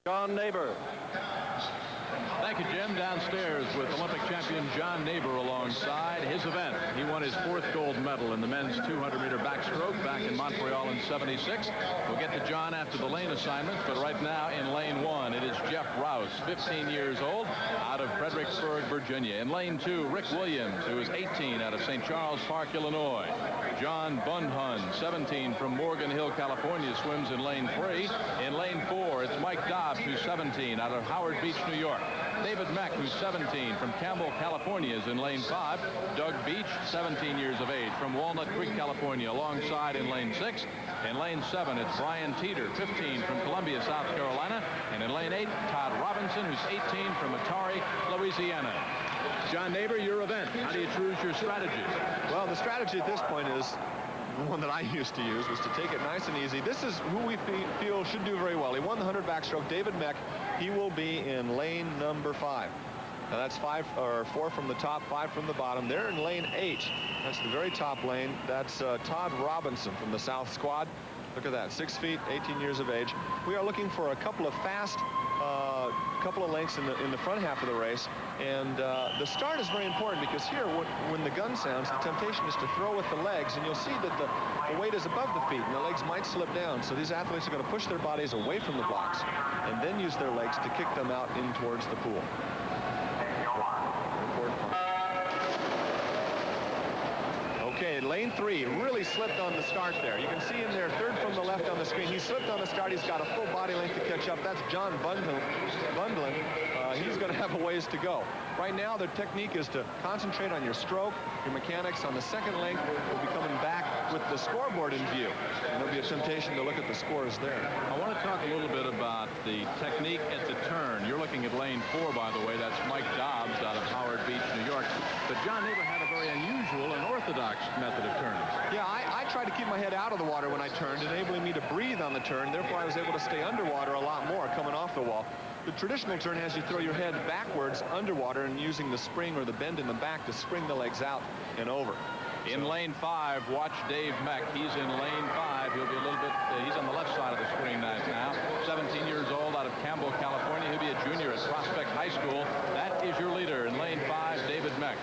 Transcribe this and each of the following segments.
John Neighbor. Thank you, Jim. Downstairs with Olympic champion John Neighbor alongside his event. He won his 4th gold medal in the men's 200-meter backstroke back in Montreal in '76. We'll get to John after the lane assignments, but right now in lane 1, it is Jeff Rouse, 15 years old, out of Fredericksburg, Virginia. In lane 2, Rick Williams, who is 18, out of St. Charles Park, Illinois. John Bundhun, 17, from Morgan Hill, California, swims in lane 3. In lane 4, it's Mike Dobbs, who's 17, out of Howard Beach, New York. David Meck, who's 17, from Campbell, California, is in lane 5. Doug Beach, 17 years of age, from Walnut Creek, California, alongside in lane 6. In lane 7, it's Brian Teeter, 15, from Columbia, South Carolina. And in lane 8, Todd Robinson, who's 18, from Atari, Louisiana. John Neighbor, your event. How do you choose your strategy? Well, the strategy at this point is one that I used to use, was to take it nice and easy. This is who we feel should do very well. He won the 100 backstroke. David Meck. He will be in lane number 5. Now that's 4 from the top, 5 from the bottom. They're in lane 8. That's the very top lane. That's Todd Robinson from the South Squad. Look at that, 6 feet, 18 years of age. We are looking for a couple of fast, couple of lengths in the front half of the race. And the start is very important, because here, when the gun sounds, the temptation is to throw with the legs, and you'll see that the weight is above the feet, and the legs might slip down. So these athletes are going to push their bodies away from the blocks and then use their legs to kick them out in towards the pool. Okay, lane 3 really slipped on the start there. You can see him there, 3rd from the left on the screen. He slipped on the start. He's got a full body length to catch up. That's John Bundlin. He's going to have a ways to go. Right now, the technique is to concentrate on your stroke, your mechanics. On the second length, we'll be coming back with the scoreboard in view. And there'll be a temptation to look at the scores there. I want to talk a little bit about the technique at the turn. You're looking at lane 4, by the way. That's Mike Dobbs out of Howard Beach, New York. But John Neighbor had a very unusual and orthodox method of turning. Yeah, I tried to keep my head out of the water when I turned, enabling me to breathe on the turn. Therefore, I was able to stay underwater a lot more coming off the wall. The traditional turn has you throw your head backwards underwater and using the spring or the bend in the back to spring the legs out and over. In lane 5, watch Dave Meck. He's in lane 5. He'll be a little bit, he's on the left side of the screen now. 17 years old, out of Campbell, California. He'll be a junior at Prospect High School. That is your leader in lane 5, David Meck.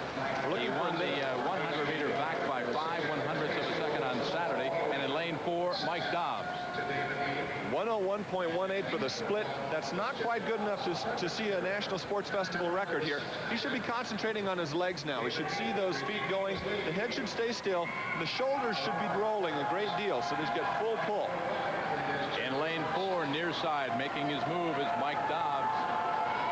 He won the 100-meter back by 5/100ths of a second on Saturday. And in lane 4, Mike Dobbs. 101.18 for the split. That's not quite good enough to see a National Sports Festival record here. He should be concentrating on his legs now. He should see those feet going. The head should stay still. The shoulders should be rolling a great deal, so they get full pull. In lane 4, near side, making his move is Mike Dobbs.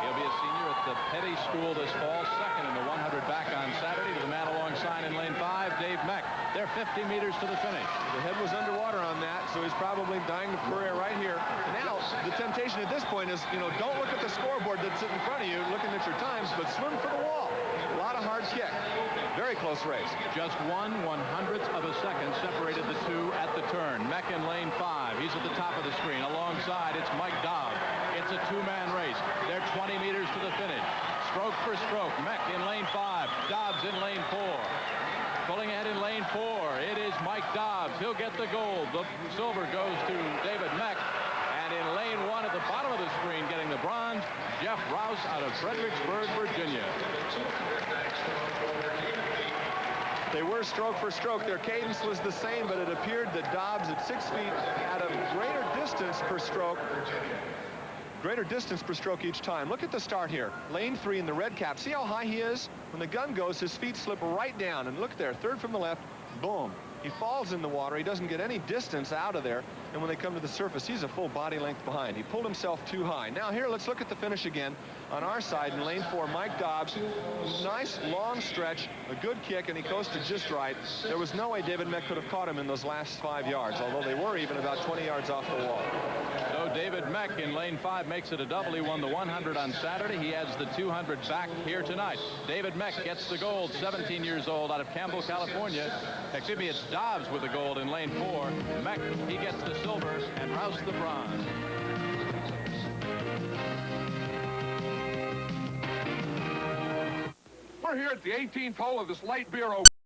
He'll be a senior at the Petty School this fall, 2nd in the 100 back on Saturday. To the man alongside in lane 5, Dave Meck. They're 50 meters to the finish. The head was underwater on that, so he's probably dying for air right here. Now, the temptation at this point is, don't look at the scoreboard that's in front of you, looking at your times, but swim for the wall. A lot of hard kick. Very close race. Just 1/100th of a second separated the two at the turn. Meck in lane 5. He's at the top of the screen. Alongside, it's Mike Dobbs. It's a 2-man race. They're 20 meters to the finish. Stroke for stroke. Meck in lane 5. Dobbs in lane 4. Pulling ahead in lane 4, it is Mike Dobbs. He'll get the gold. The silver goes to David Meck. And in lane 1 at the bottom of the screen, getting the bronze, Jeff Rouse out of Fredericksburg, Virginia. They were stroke for stroke. Their cadence was the same, but it appeared that Dobbs at 6 feet had a greater distance per stroke. Greater distance per stroke each time. Look at the start here. Lane 3 in the red cap. See how high he is? When the gun goes, his feet slip right down. And look there, 3rd from the left, boom. He falls in the water. He doesn't get any distance out of there. And when they come to the surface, he's a full body length behind. He pulled himself too high. Now here, let's look at the finish again. On our side, in lane 4, Mike Dobbs. Nice long stretch, a good kick, and he coasted just right. There was no way David Meck could have caught him in those last 5 yards, although they were even about 20 yards off the wall. So David Meck in lane 5 makes it a double. He won the 100 on Saturday. He adds the 200 back here tonight. David Meck gets the gold, 17 years old, out of Campbell, California. Excuse me, it's Dobbs with the gold in lane 4. Meck, he gets the silver, and Rouse the bronze. We're here at the 18th hole of this light beer